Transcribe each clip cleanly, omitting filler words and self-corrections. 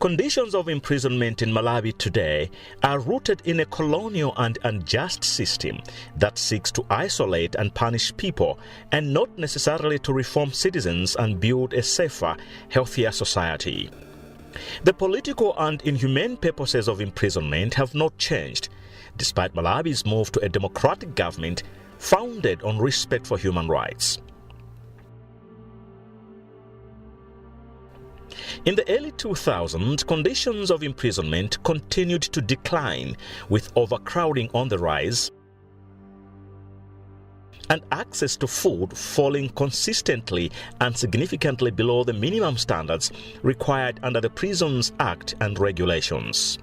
Conditions of imprisonment in Malawi today are rooted in a colonial and unjust system that seeks to isolate and punish people and not necessarily to reform citizens and build a safer, healthier society. The political and inhumane purposes of imprisonment have not changed, despite Malawi's move to a democratic government founded on respect for human rights. In the early 2000s, conditions of imprisonment continued to decline, with overcrowding on the rise and access to food falling consistently and significantly below the minimum standards required under the Prisons Act and regulations.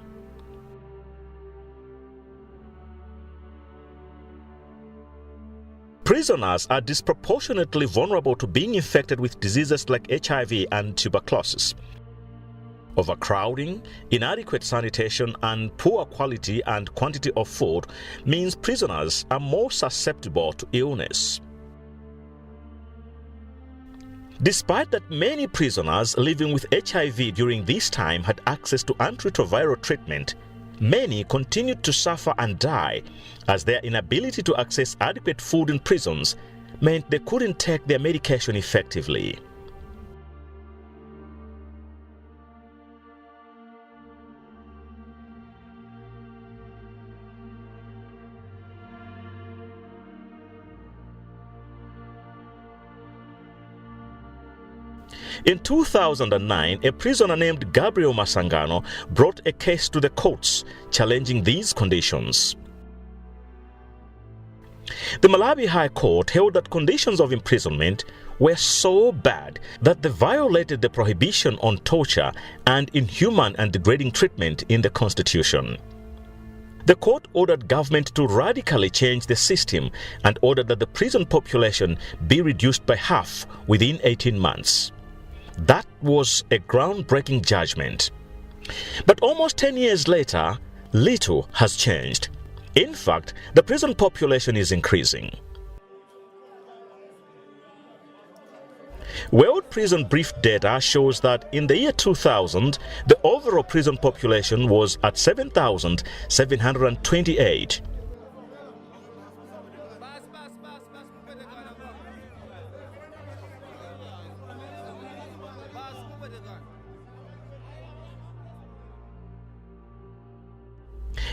Prisoners are disproportionately vulnerable to being infected with diseases like HIV and tuberculosis. Overcrowding, inadequate sanitation, and poor quality and quantity of food means prisoners are more susceptible to illness. Despite that many prisoners living with HIV during this time had access to antiretroviral treatment, many continued to suffer and die as their inability to access adequate food in prisons meant they couldn't take their medication effectively. In 2009, a prisoner named Gabriel Masangano brought a case to the courts challenging these conditions. The Malawi High Court held that conditions of imprisonment were so bad that they violated the prohibition on torture and inhuman and degrading treatment in the Constitution. The court ordered government to radically change the system and ordered that the prison population be reduced by half within 18 months. That was a groundbreaking judgment. But almost 10 years later, little has changed. In fact, the prison population is increasing. World Prison Brief data shows that in the year 2000, the overall prison population was at 7,728.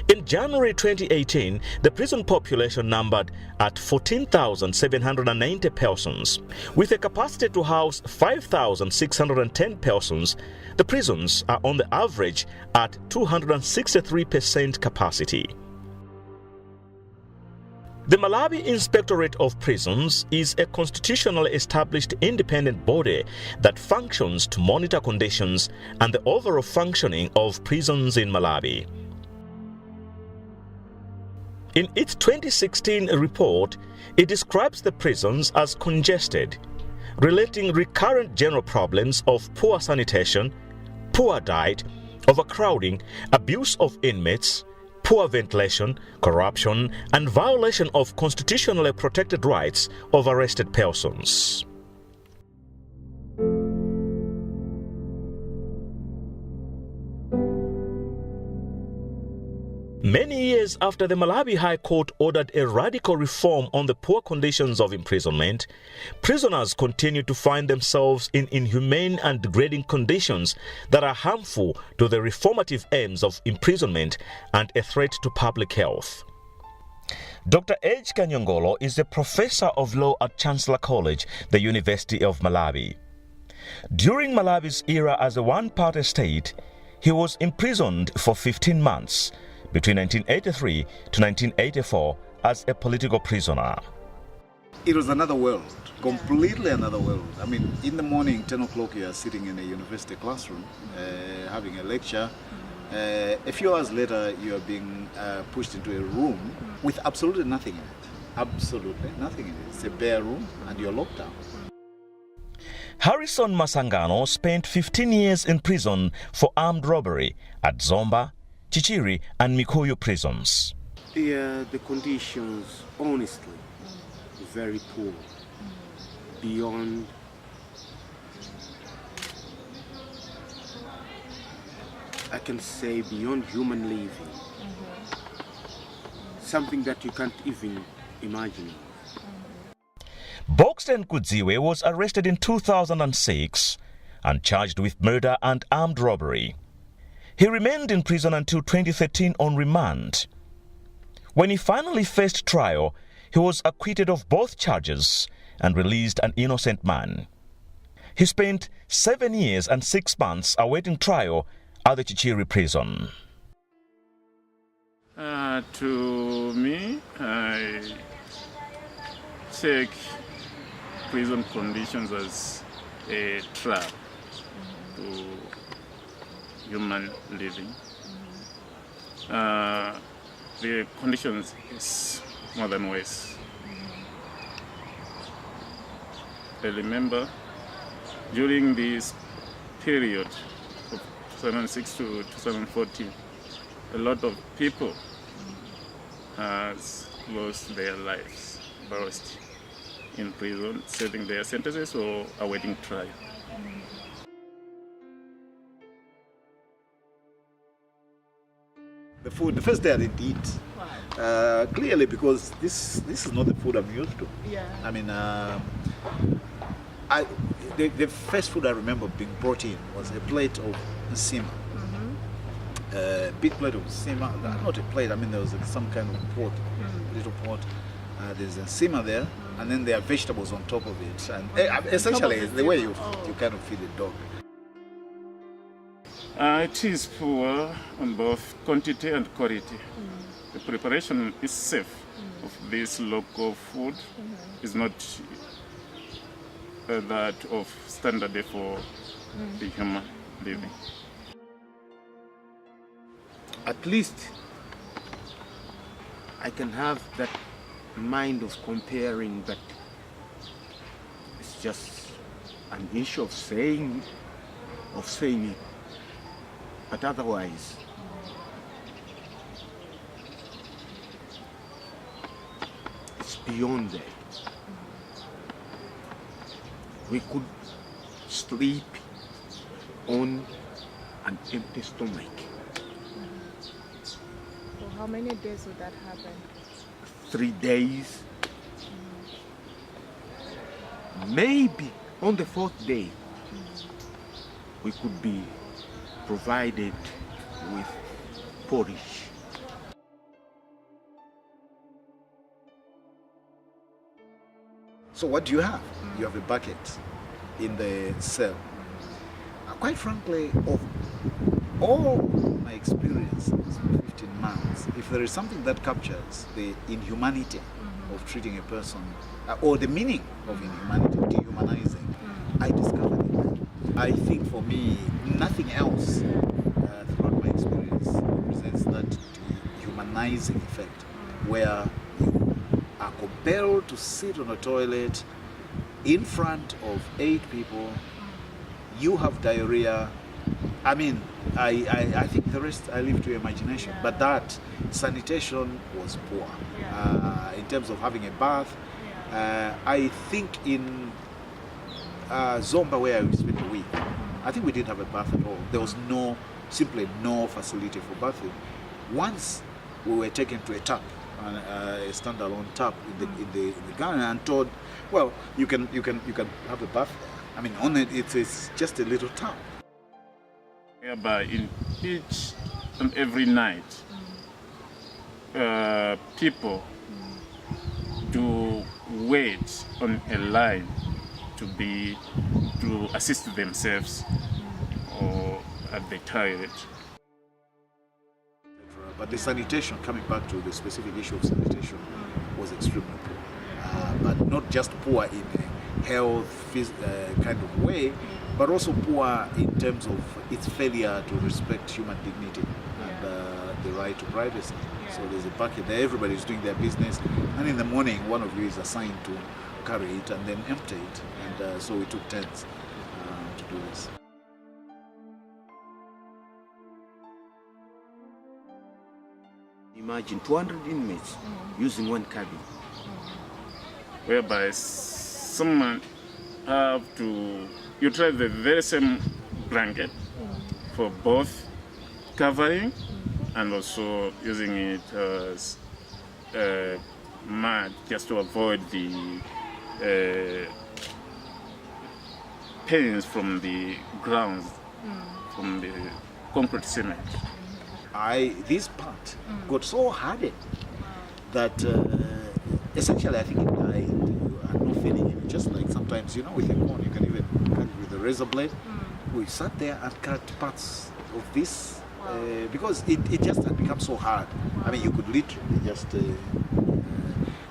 In January 2018, the prison population numbered at 14,790 persons. With a capacity to house 5,610 persons, the prisons are on the average at 263% capacity. The Malawi Inspectorate of Prisons is a constitutionally established independent body that functions to monitor conditions and the overall functioning of prisons in Malawi. In its 2016 report, it describes the prisons as congested, relating recurrent general problems of poor sanitation, poor diet, overcrowding, abuse of inmates, poor ventilation, corruption, and violation of constitutionally protected rights of arrested persons. Many years after the Malawi High Court ordered a radical reform on the poor conditions of imprisonment, prisoners continue to find themselves in inhumane and degrading conditions that are harmful to the reformative aims of imprisonment and a threat to public health. Dr. H. Kanyongolo is a professor of law at Chancellor College, the University of Malawi. During Malawi's era as a one-party state, he was imprisoned for 15 months, between 1983 to 1984 as a political prisoner. It was another world, completely another world. I mean, in the morning, 10 o'clock, you are sitting in a university classroom, having a lecture. A few hours later, you are being pushed into a room with absolutely nothing in it. Absolutely nothing in it. It's a bare room and you're locked down. Harrison Masangano spent 15 years in prison for armed robbery at Zomba, CHREAA and Mikuyu prisons. The conditions, honestly, very poor, beyond I can say beyond human living. Something that you can't even imagine. Boxten Kudziwe was arrested in 2006 and charged with murder and armed robbery. He remained in prison until 2013 on remand. When he finally faced trial, he was acquitted of both charges and released an innocent man. He spent 7 years and 6 months awaiting trial at the CHREAA prison. To me, I take prison conditions as a trap to human living. The conditions is more than worse. I remember during this period of 2006 to 2014, a lot of people has lost their lives, burst in prison, serving their sentences or awaiting trial. The food, the first day I didn't eat. Clearly because this is not the food I'm used to. Yeah. I mean, the first food I remember being brought in was a plate of sima. Big plate of sima, not a plate, I mean there was some kind of pot, little pot. There's a sima there, and then there are vegetables on top of it. And essentially, it's the way you kind of feed a dog. It is poor on both quantity and quality. The preparation is safe of this local food is not that of standard for the human living. At least I can have that mind of comparing that it's just an issue of saying it. But otherwise, it's beyond that. We could sleep on an empty stomach. For how many days would that happen? 3 days. Maybe on the 4th day, we could be provided with porridge. So what do you have? You have a bucket in the cell. Quite frankly, of all my experiences for 15 months, if there is something that captures the inhumanity of treating a person, or the meaning of inhumanity, dehumanizing, I discovered it. I think for me, nothing else throughout my experience represents that dehumanizing effect, where you are compelled to sit on a toilet in front of 8 people, you have diarrhea. I mean, I think the rest I leave to your imagination, but that sanitation was poor. In terms of having a bath, I think in Zomba, where I spent a week, I think we didn't have a bath at all. There was simply no facility for bathing. Once we were taken to a tap, a standalone tap in the garden, and told, well, you can have a bath there. I mean, on it, it's just a little tap. Whereby in each and every night, people do wait on a line to assist themselves or at the toilet. But the sanitation, coming back to the specific issue of sanitation, was extremely poor. But not just poor in a health kind of way, but also poor in terms of its failure to respect human dignity and the right to privacy. So there's a bucket there, everybody's doing their business, and in the morning one of you is assigned to carry it and then empty it. And so we took turns to do this. Imagine 200 inmates using one cabin. Whereby someone have to utilize the very same blanket for both covering and also using it as mud just to avoid the pains from the grounds, from the concrete cement. This part got so hardened that essentially I think it died. You are not feeling it. Just like sometimes, with a corn, you can even cut it with a razor blade. We sat there and cut parts of this because it just had become so hard. I mean, you could literally just...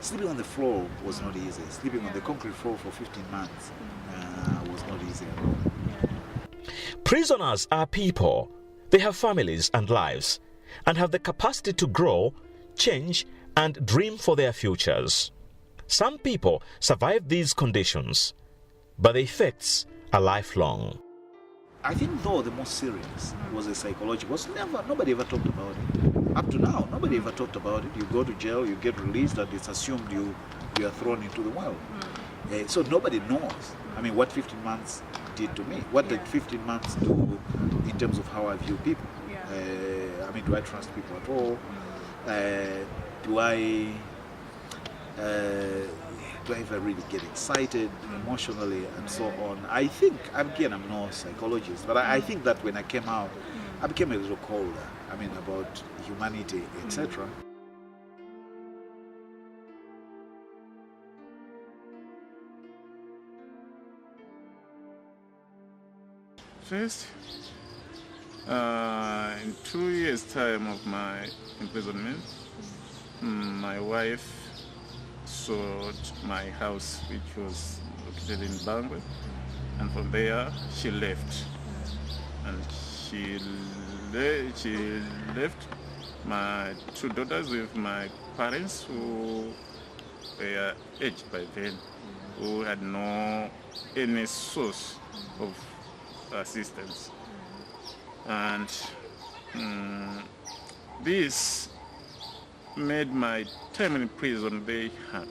sleeping on the floor was not easy. Sleeping on the concrete floor for 15 months was not easy at all. Prisoners are people. They have families and lives, and have the capacity to grow, change, and dream for their futures. Some people survive these conditions, but the effects are lifelong. I think though the most serious was the psychological. Nobody ever talked about it. Up to now, nobody ever talked about it. You go to jail, you get released, and it's assumed you are thrown into the world. So nobody knows. I mean, what 15 months did to me. What did 15 months do in terms of how I view people? I mean, do I trust people at all? Do I ever really get excited emotionally and so on? I think, again, I'm no psychologist, but I think that when I came out, I became a little colder. I mean, about humanity, etc. First, in 2 years' time of my imprisonment, my wife sold my house, which was located in Bangwe, and from there she left. And she left my 2 daughters with my parents, who were aged by then, who had no any source of assistance. And this made my time in prison very hard.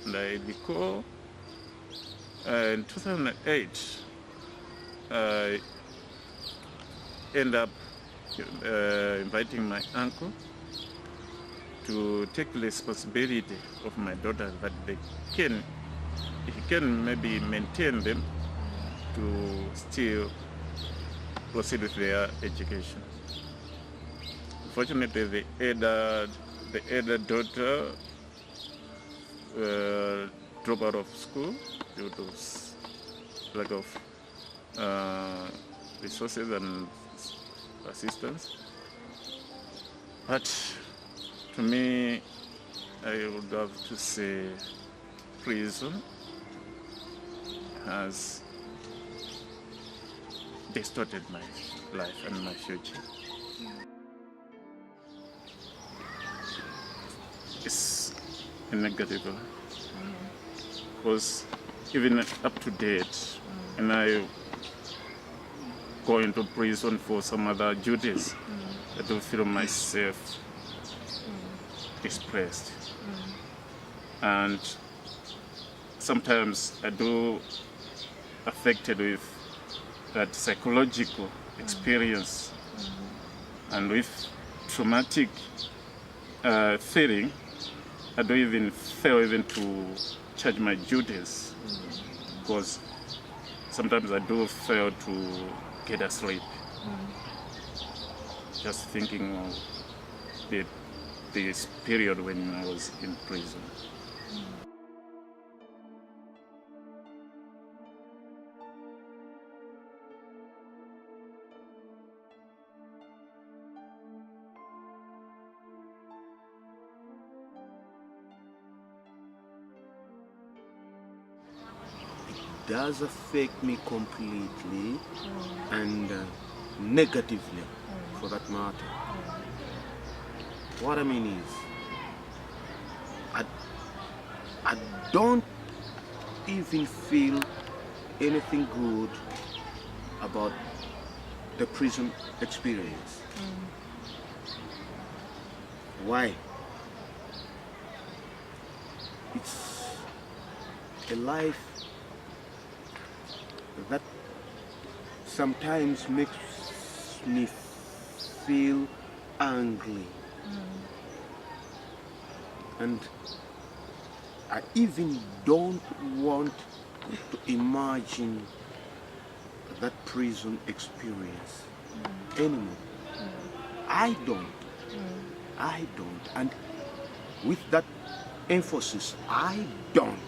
And I recall in 2008, I ended up inviting my uncle to take the responsibility of my daughters, that he can maybe maintain them to still proceed with their education. Unfortunately, the elder daughter dropped out of school due to lack of resources and assistance. But to me, I would have to say prison has distorted my life and my future. It's a negative, because even up to date, and I go into prison for some other duties, I do feel myself depressed. And sometimes I do affected with that psychological experience and with traumatic feeling. I don't even fail even to charge my duties, because sometimes I do fail to get asleep, just thinking of this period when I was in prison. Does affect me completely and negatively, for that matter. What I mean is, I don't even feel anything good about the prison experience. Why? It's a life that sometimes makes me feel angry. And I even don't want to imagine that prison experience anymore. I don't. And with that emphasis, I don't.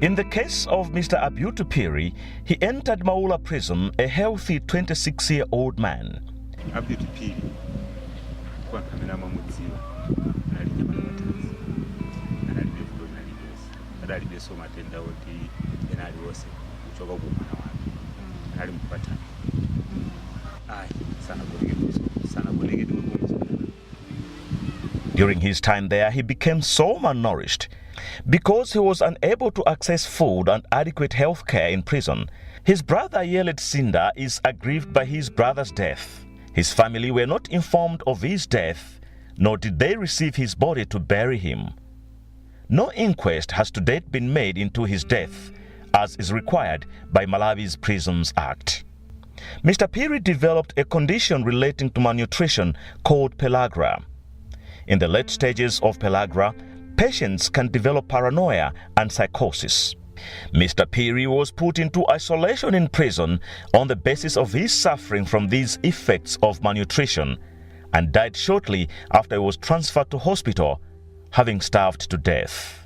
In the case of Mr. Abutu Piri, he entered Maula prison a healthy 26-year-old man. Abutu Piri kwa kamera mamudziwa nali nyamana matanzi nali befulo nali dosi nali beso matenda oti nali wose kuchoka ku mwana wake nali mpata sana kulegedwa. During his time there, he became so malnourished. Because he was unable to access food and adequate health care in prison, his brother Yelet Sinda is aggrieved by his brother's death. His family were not informed of his death, nor did they receive his body to bury him. No inquest has to date been made into his death, as is required by Malawi's Prisons Act. Mr. Piri developed a condition relating to malnutrition called pellagra. In the late stages of pellagra, patients can develop paranoia and psychosis. Mr. Piri was put into isolation in prison on the basis of his suffering from these effects of malnutrition and died shortly after he was transferred to hospital, having starved to death.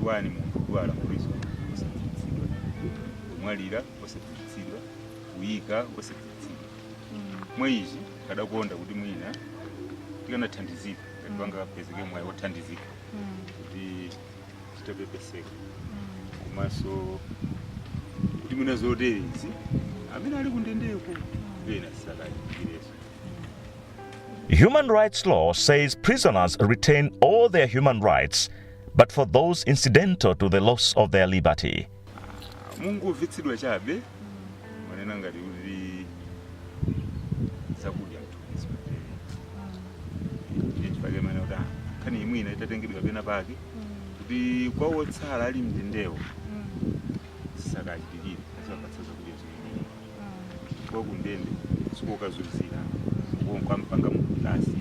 Wani muntu gwala murizo osatitsidwa mwalira osatitsidwa uyika osatitsidwa mweyizi kadakonda kuti mwina tikana thandizika katwanga kapezeke mwayi wothandizika kuti chitapepeseka komanso kuti mwina zoterezi amene ali kundendeko ena sakaikireso. Human rights law says prisoners retain all their human rights, but for those incidental to the loss of their liberty. Mungu vitsidwa chabe manena ngati kuti zakudya mtumizi ndi pake mana kuti kani imwina itatengedwa pena pake kuti kwa wotsala ali mndendewo sakachidikira asapatsa zakudya zimene kwa kundende sikokazulizira kwampanga mutasi.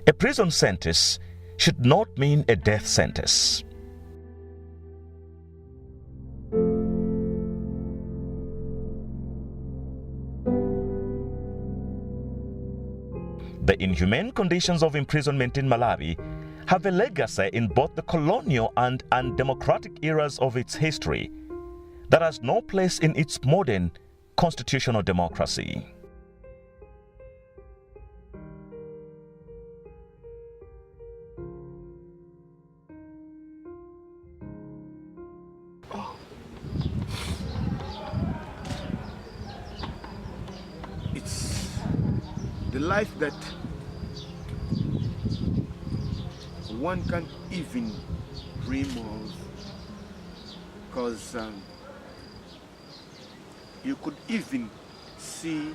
A prison sentence should not mean a death sentence. The inhumane conditions of imprisonment in Malawi have a legacy in both the colonial and undemocratic eras of its history that has no place in its modern constitutional democracy. It's the life that one can't even dream of, because you could even see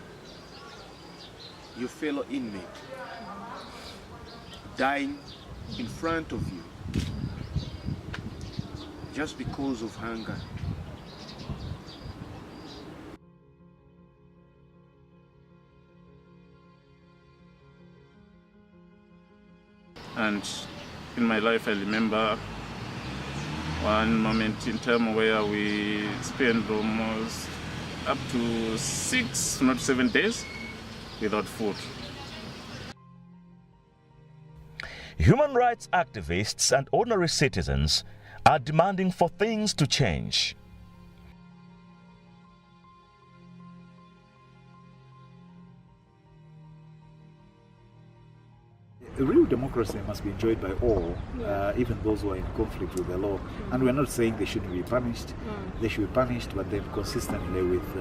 your fellow inmate dying in front of you just because of hunger. And in my life, I remember one moment in time where we spent almost up to 6, not 7 days without food. Human rights activists and ordinary citizens are demanding for things to change. Real democracy must be enjoyed by all, even those who are in conflict with the law. And we're not saying they shouldn't be punished. They should be punished, but then consistently with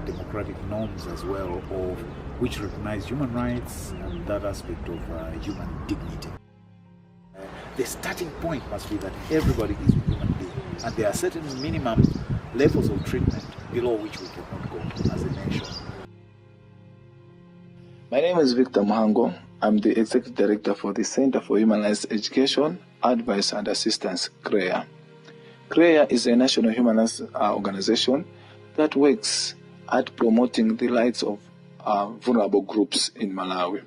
democratic norms as well, of which recognize human rights and that aspect of human dignity. The starting point must be that everybody is a human being, and there are certain minimum levels of treatment below which we cannot go as a nation. My name is Victor Muhango. I'm the Executive Director for the Center for Human Rights Education, Advice and Assistance, CHREAA. CHREAA is a national human rights organization that works at promoting the rights of vulnerable groups in Malawi.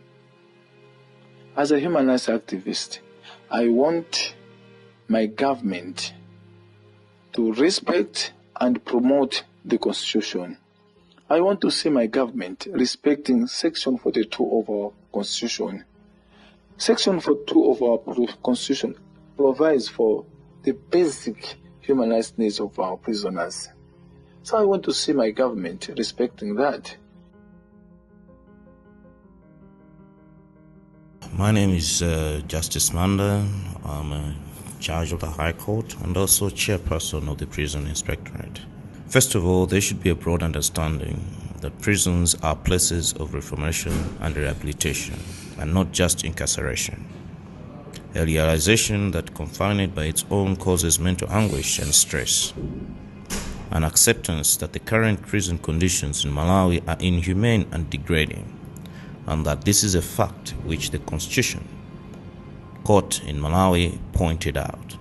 As a human rights activist, I want my government to respect and promote the Constitution. I want to see my government respecting Section 42 of our Constitution. Section 42 of our Constitution provides for the basic human rights needs of our prisoners. So I want to see my government respecting that. My name is Justice Manda. I'm in charge of the High Court and also chairperson of the Prison Inspectorate. First of all, there should be a broad understanding that prisons are places of reformation and rehabilitation, and not just incarceration. A realization that confinement by its own causes mental anguish and stress. An acceptance that the current prison conditions in Malawi are inhumane and degrading, and that this is a fact which the Constitution Court in Malawi pointed out.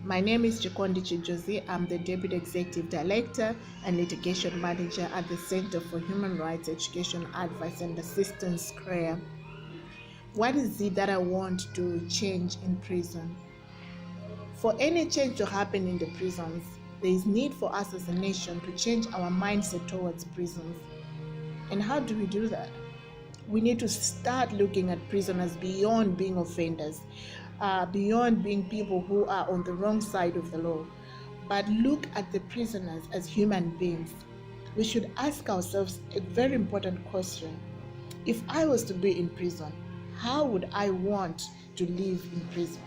My name is Chikondi Chijozi. I'm the Deputy Executive Director and Litigation Manager at the Center for Human Rights Education, Advice and Assistance, CHREAA. What is it that I want to change in prison? For any change to happen in the prisons, there is need for us as a nation to change our mindset towards prisons. And how do we do that? We need to start looking at prisoners beyond being offenders, beyond being people who are on the wrong side of the law, but look at the prisoners as human beings. We should ask ourselves a very important question. If I was to be in prison, how would I want to live in prison?